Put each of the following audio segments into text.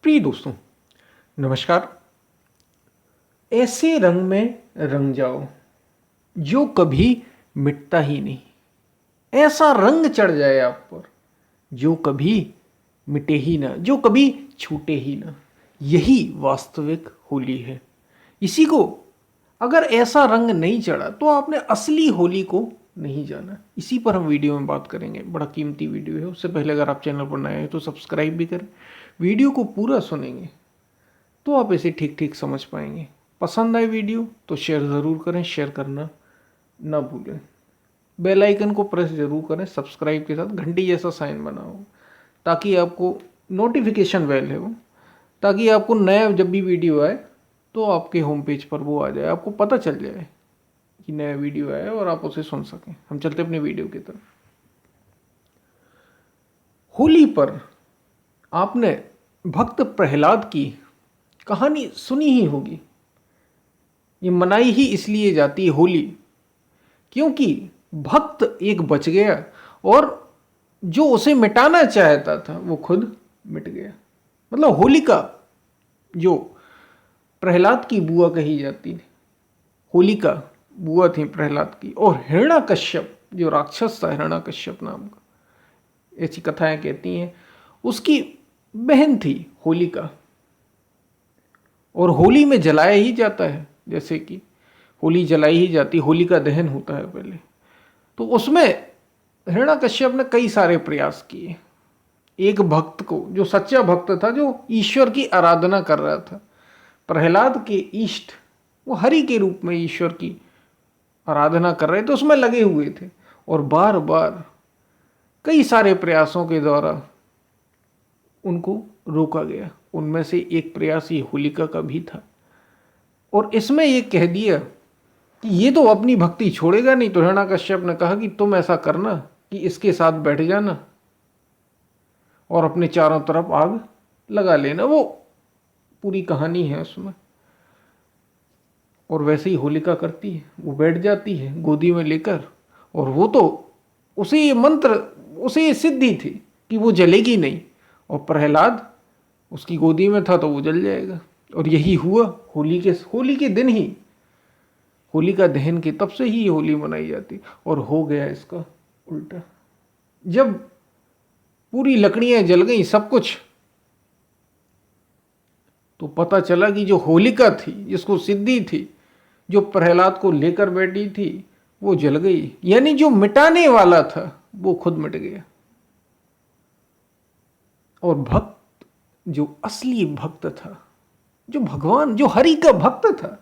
प्रिय दोस्तों, नमस्कार। ऐसे रंग में रंग जाओ जो कभी मिटता ही नहीं। ऐसा रंग चढ़ जाए आप पर जो कभी मिटे ही ना, जो कभी छूटे ही ना। यही वास्तविक होली है। इसी को अगर ऐसा रंग नहीं चढ़ा तो आपने असली होली को नहीं जाना। इसी पर हम वीडियो में बात करेंगे। बड़ा कीमती वीडियो है। उससे पहले अगर आप चैनल पर नए हैं तो सब्सक्राइब भी करें। वीडियो को पूरा सुनेंगे तो आप इसे ठीक ठीक समझ पाएंगे। पसंद आए वीडियो तो शेयर ज़रूर करें, शेयर करना ना भूलें। बेल आइकन को प्रेस जरूर करें, सब्सक्राइब के साथ घंटी जैसा साइन बना हो ताकि आपको नोटिफिकेशन बेल है वो, ताकि आपको नया जब भी वीडियो आए तो आपके होम पेज पर वो आ जाए, आपको पता चल जाए कि नया वीडियो आया और आप उसे सुन सकें। हम चलते अपने वीडियो की तरफ। होली पर आपने भक्त प्रहलाद की कहानी सुनी ही होगी। ये मनाई ही इसलिए जाती है होली क्योंकि भक्त एक बच गया और जो उसे मिटाना चाहता था वो खुद मिट गया। मतलब होलिका जो प्रहलाद की बुआ कही जाती थी, होलिका बुआ थी प्रहलाद की, और हिरण्यकश्यप जो राक्षस था, हिरण्यकश्यप नाम का, ऐसी कथाएं कहती हैं, उसकी बहन थी होलिका। और होली में जलाया ही जाता है, जैसे कि होली जलाई ही जाती, होली का दहन होता है पहले। तो उसमें हिरण्यकश्यप ने कई सारे प्रयास किए। एक भक्त को, जो सच्चा भक्त था, जो ईश्वर की आराधना कर रहा था, प्रहलाद के इष्ट वो हरि के रूप में ईश्वर की आराधना कर रहे थे, उसमें लगे हुए थे। और बार बार कई सारे प्रयासों के द्वारा उनको रोका गया। उनमें से एक प्रयास ये होलिका का भी था। और इसमें ये कह दिया कि ये तो अपनी भक्ति छोड़ेगा नहीं। तो हिरण्यकश्यप ने कहा कि तुम ऐसा करना कि इसके साथ बैठ जाना और अपने चारों तरफ आग लगा लेना। वो पूरी कहानी है उसमें। और वैसे ही होलिका करती है, वो बैठ जाती है गोदी में लेकर, और वो तो उसे ये मंत्र, उसे ये सिद्धि थी कि वो जलेगी नहीं, और प्रहलाद उसकी गोदी में था तो वो जल जाएगा। और यही हुआ। होली के दिन ही, होलिका दहन के, तब से ही ये होली मनाई जाती। और हो गया इसका उल्टा। जब पूरी लकड़ियां जल गई, सब कुछ, तो पता चला कि जो होलिका थी, जिसको सिद्धि थी, जो प्रहलाद को लेकर बैठी थी, वो जल गई। यानी जो मिटाने वाला था वो खुद मिट गया। और भक्त, जो असली भक्त था, जो भगवान, जो हरि का भक्त था,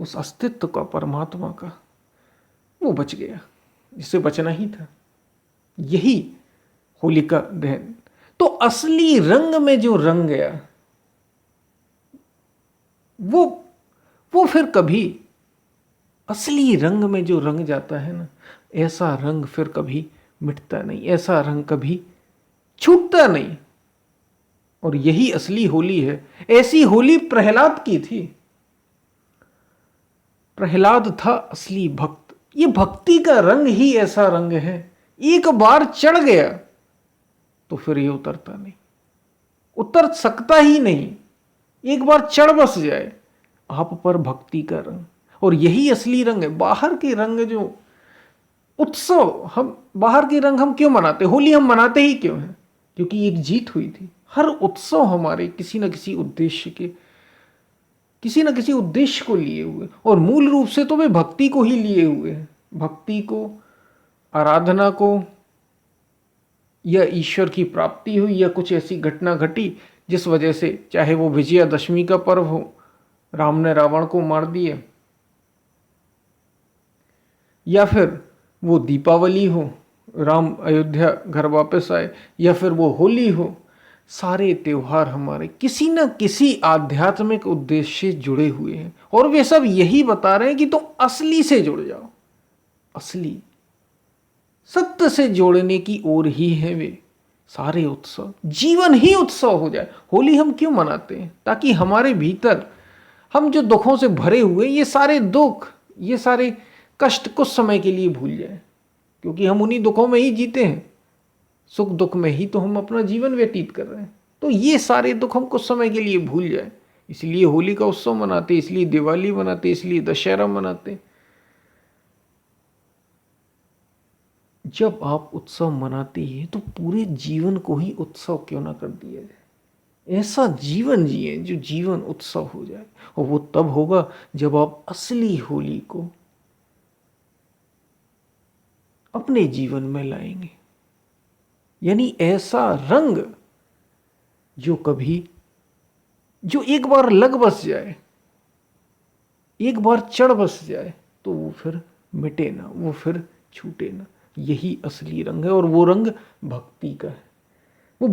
उस अस्तित्व का, परमात्मा का, वो बच गया जिसे बचना ही था। यही होलिका दहन। तो असली रंग में जो रंग गया वो वो फिर कभी, असली रंग में जो रंग जाता है ना, ऐसा रंग फिर कभी मिटता नहीं, ऐसा रंग कभी छूटता नहीं। और यही असली होली है। ऐसी होली प्रहलाद की थी। प्रहलाद था असली भक्त। ये भक्ति का रंग ही ऐसा रंग है, एक बार चढ़ गया तो फिर ये उतरता नहीं, उतर सकता ही नहीं। एक बार चढ़ बस जाए आप पर भक्ति का रंग। और यही असली रंग है। बाहर के रंग, जो उत्सव, हम बाहर के रंग हम क्यों मनाते, होली हम मनाते ही क्यों हैं? क्योंकि एक जीत हुई थी। हर उत्सव हमारे किसी न किसी उद्देश्य के, किसी न किसी उद्देश्य को लिए हुए, और मूल रूप से तो वे भक्ति को ही लिए हुए हैं। भक्ति को, आराधना को, या ईश्वर की प्राप्ति हुई, या कुछ ऐसी घटना घटी जिस वजह से, चाहे वो विजयादशमी का पर्व हो, राम ने रावण को मार दिया, या फिर वो दीपावली हो, राम अयोध्या घर वापस आए, या फिर वो होली हो, सारे त्योहार हमारे किसी न किसी आध्यात्मिक उद्देश्य से जुड़े हुए हैं। और वे सब यही बता रहे हैं कि तुम असली से जुड़ जाओ। असली सत्य से जोड़ने की ओर ही है वे सारे उत्सव। जीवन ही उत्सव हो जाए। होली हम क्यों मनाते हैं? ताकि हमारे भीतर, हम जो दुखों से भरे हुए, ये सारे दुख, ये सारे कष्ट कुछ समय के लिए भूल जाए। क्योंकि हम उन्हीं दुखों में ही जीते हैं। सुख दुख में ही तो हम अपना जीवन व्यतीत कर रहे हैं। तो ये सारे दुख हम कुछ समय के लिए भूल जाए। इसलिए होली का उत्सव मनाते, इसलिए दिवाली मनाते, इसलिए दशहरा मनाते। जब आप उत्सव मनाते हैं तो पूरे जीवन को ही उत्सव क्यों ना कर दिया जाए। ऐसा जीवन जिए जो जीवन उत्सव हो जाए। और वो तब होगा जब आप असली होली को अपने जीवन में लाएंगे। यानी ऐसा रंग जो एक बार लग बस जाए, एक बार चढ़ बस जाए, तो वो फिर मिटे ना, वो फिर छूटे ना। यही असली रंग है। और वो रंग भक्ति का है। वो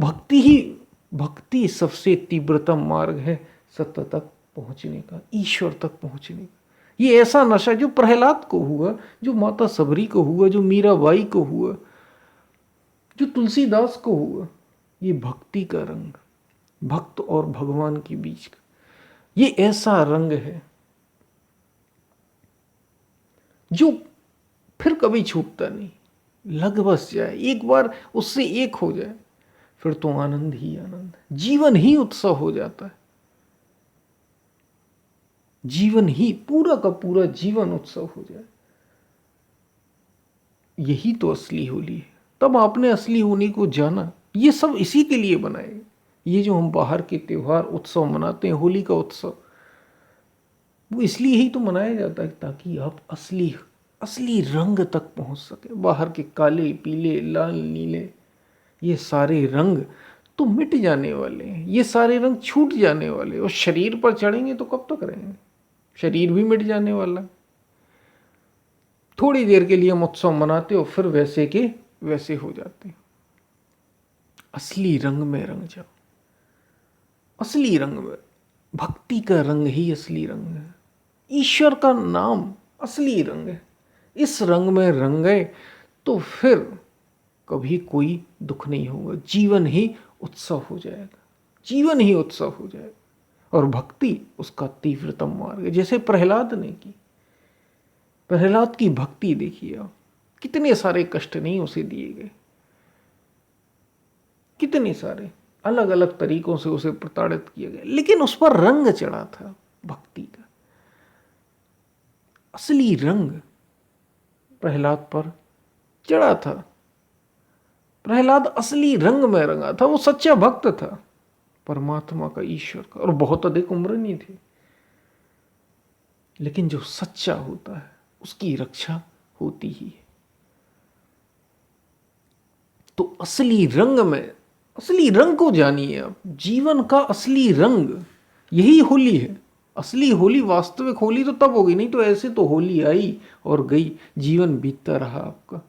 भक्ति सबसे तीव्रतम मार्ग है सत्य तक पहुंचने का, ईश्वर तक पहुंचने का। ये ऐसा नशा जो प्रहलाद को हुआ, जो माता सबरी को हुआ, जो मीराबाई को हुआ, जो तुलसीदास को हुआ, ये भक्ति का रंग, भक्त और भगवान के बीच का ये ऐसा रंग है जो फिर कभी छूटता नहीं। लग बस जाए, एक बार उससे एक हो जाए, फिर तो आनंद ही आनंद है। जीवन ही उत्सव हो जाता है। जीवन ही, पूरा का पूरा जीवन उत्सव हो जाए। यही तो असली होली है। तब आपने असली होली को जाना। ये सब इसी के लिए बनाए। ये जो हम बाहर के त्योहार उत्सव मनाते हैं, होली का उत्सव, वो इसलिए ही तो मनाया जाता है ताकि आप असली रंग तक पहुंच सके। बाहर के काले, पीले, लाल, नीले, ये सारे रंग तो मिट जाने वाले हैं। ये सारे रंग छूट जाने वाले। और शरीर पर चढ़ेंगे तो कब तक रहेंगे। शरीर भी मिट जाने वाला। थोड़ी देर के लिए हम उत्सव मनाते हो, फिर वैसे के वैसे हो जाते। असली रंग में रंग जाओ। असली रंग में, भक्ति का रंग ही असली रंग है। ईश्वर का नाम असली रंग है। इस रंग में रंग गए तो फिर कभी कोई दुख नहीं होगा। जीवन ही उत्सव हो जाएगा। जीवन ही उत्सव हो जाएगा। और भक्ति उसका तीव्रतम मार्ग है। जैसे प्रहलाद ने की, प्रहलाद की भक्ति देखिए आप। कितने सारे कष्ट नहीं उसे दिए गए। कितने सारे अलग अलग तरीकों से उसे प्रताड़ित किया गया, लेकिन उस पर रंग चढ़ा था भक्ति का। असली रंग प्रहलाद पर चढ़ा था। प्रहलाद असली रंग में रंगा था। वो सच्चा भक्त था परमात्मा का, ईश्वर का। और बहुत अधिक उम्र नहीं थी। लेकिन जो सच्चा होता है उसकी रक्षा होती ही है। तो असली रंग में, असली रंग को जानिए आप। जीवन का असली रंग यही होली है। असली होली, वास्तविक होली तो तब होगी। नहीं तो ऐसे तो होली आई और गई, जीवन बीतता रहा आपका।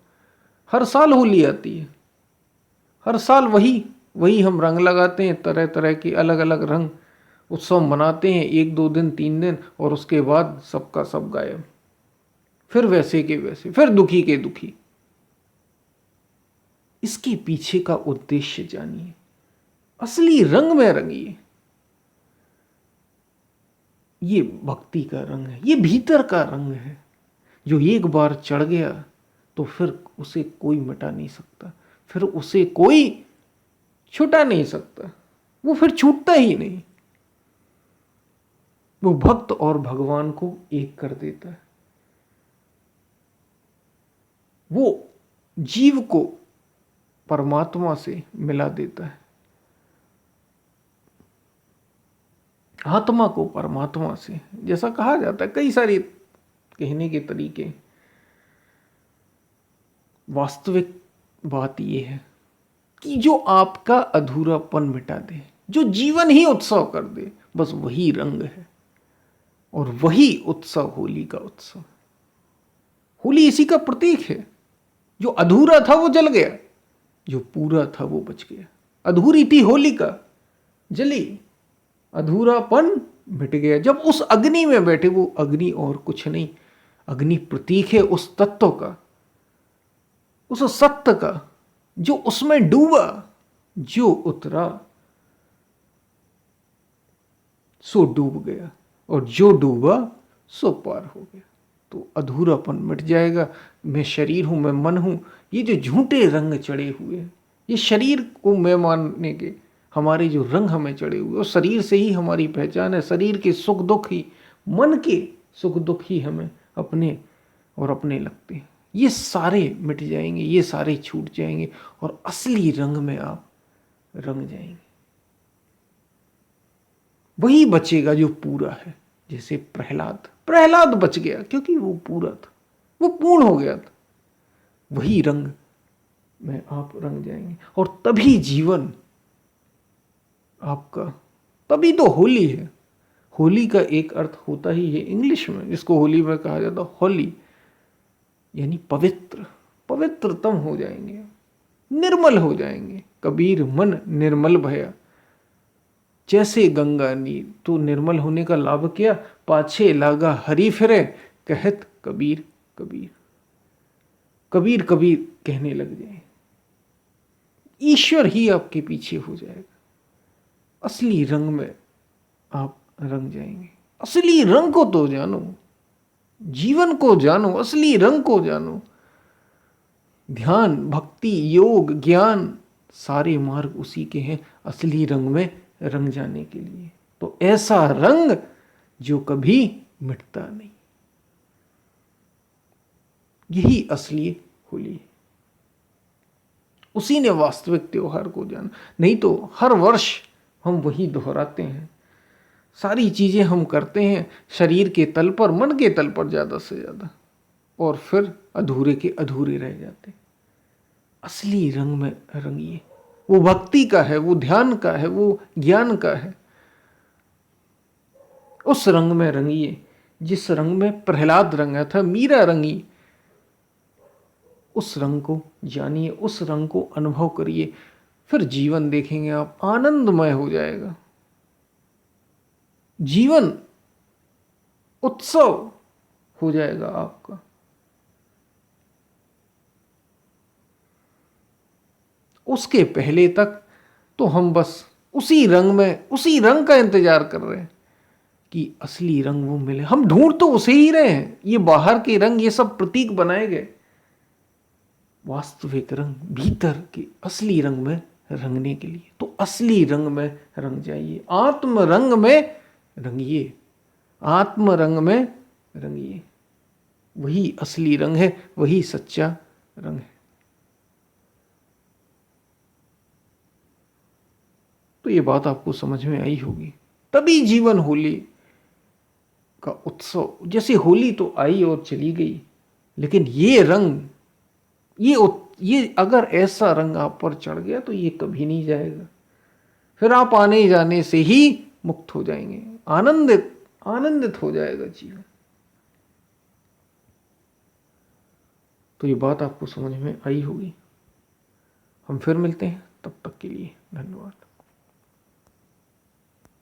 हर साल होली आती है। हर साल वही हम रंग लगाते हैं, तरह तरह के अलग अलग रंग। उत्सव मनाते हैं 1 2 दिन 3 दिन, और उसके बाद सबका सब गायब। फिर वैसे के वैसे, फिर दुखी के दुखी। इसके पीछे का उद्देश्य जानिए। असली रंग में रंगिए। ये भक्ति का रंग है। ये भीतर का रंग है जो एक बार चढ़ गया तो फिर उसे कोई मिटा नहीं सकता। फिर उसे कोई छुटा नहीं सकता। वो फिर छूटता ही नहीं। वो भक्त और भगवान को एक कर देता है। वो जीव को परमात्मा से मिला देता है, आत्मा को परमात्मा से। जैसा कहा जाता है, कई सारे कहने के तरीके। वास्तविक बात यह है कि जो आपका अधूरापन मिटा दे, जो जीवन ही उत्सव कर दे, बस वही रंग है। और वही उत्सव होली का उत्सव। होली इसी का प्रतीक है। जो अधूरा था वो जल गया, जो पूरा था वो बच गया। अधूरी थी होली का, जली। अधूरापन मिट गया। जब उस अग्नि में बैठे, वो अग्नि और कुछ नहीं, अग्नि प्रतीक है उस तत्व का, उस सत्य का जो उसमें डूबा, जो उतरा सो डूब गया, और जो डूबा सो पार हो गया। तो अधूरापन मिट जाएगा। मैं शरीर हूं, मैं मन हूं, ये जो झूठे रंग चढ़े हुए हैं, ये शरीर को मैं मानने के हमारे जो रंग हमें चढ़े हुए, और शरीर से ही हमारी पहचान है। शरीर के सुख दुख ही, मन के सुख दुख ही हमें अपने और अपने लगते हैं। ये सारे मिट जाएंगे, ये सारे छूट जाएंगे और असली रंग में आप रंग जाएंगे। वही बचेगा जो पूरा है। जैसे प्रहलाद बच गया क्योंकि वो पूरा था, वो पूर्ण हो गया था। वही रंग में आप रंग जाएंगे और तभी जीवन आपका, तभी तो होली है। होली का एक अर्थ होता ही है इंग्लिश में, जिसको होली में कहा जाता होली, यानी पवित्र। पवित्रतम हो जाएंगे, निर्मल हो जाएंगे। कबीर मन निर्मल भया, जैसे गंगा नीर। तो निर्मल होने का लाभ क्या? पाछे लागा हरि फिरे, कहत कबीर कबीर। कबीर कबीर कहने लग जाए, ईश्वर ही आपके पीछे हो जाएगा। असली रंग में आप रंग जाएंगे। असली रंग को तो जानो, जीवन को जानो, असली रंग को जानो। ध्यान, भक्ति, योग, ज्ञान, सारे मार्ग उसी के हैं असली रंग में रंग जाने के लिए। तो ऐसा रंग जो कभी मिटता नहीं, यही असली होली है। उसी ने वास्तविक त्योहार को जाना। नहीं तो हर वर्ष हम वही दोहराते हैं, सारी चीजें हम करते हैं शरीर के तल पर, मन के तल पर ज्यादा से ज्यादा, और फिर अधूरे के अधूरे रह जाते। असली रंग में रंगिए। वो भक्ति का है, वो ध्यान का है, वो ज्ञान का है। उस रंग में रंगिए जिस रंग में प्रहलाद रंगा था, मीरा रंगी। उस रंग को जानिए, उस रंग को अनुभव करिए, फिर जीवन देखेंगे आप आनंदमय हो जाएगा। जीवन उत्सव हो जाएगा आपका। उसके पहले तक तो हम बस उसी रंग में, उसी रंग का इंतजार कर रहे हैं कि असली रंग वो मिले। हम ढूंढ तो उसे ही रहे हैं। ये बाहर के रंग, ये सब प्रतीक बनाए गए। वास्तविक रंग भीतर के असली रंग में रंगने के लिए तो असली रंग में रंग जाइए। आत्म रंग में रंगिए, आत्म रंग में रंगिए। वही असली रंग है, वही सच्चा रंग है। तो ये बात आपको समझ में आई होगी। तभी जीवन होली का उत्सव। जैसे होली तो आई और चली गई, लेकिन ये रंग, ये अगर ऐसा रंग आप पर चढ़ गया तो ये कभी नहीं जाएगा। फिर आप आने जाने से ही मुक्त हो जाएंगे, आनंदित हो जाएगा जीवन। तो ये बात आपको समझ में आई होगी। हम फिर मिलते हैं, तब तक के लिए धन्यवाद।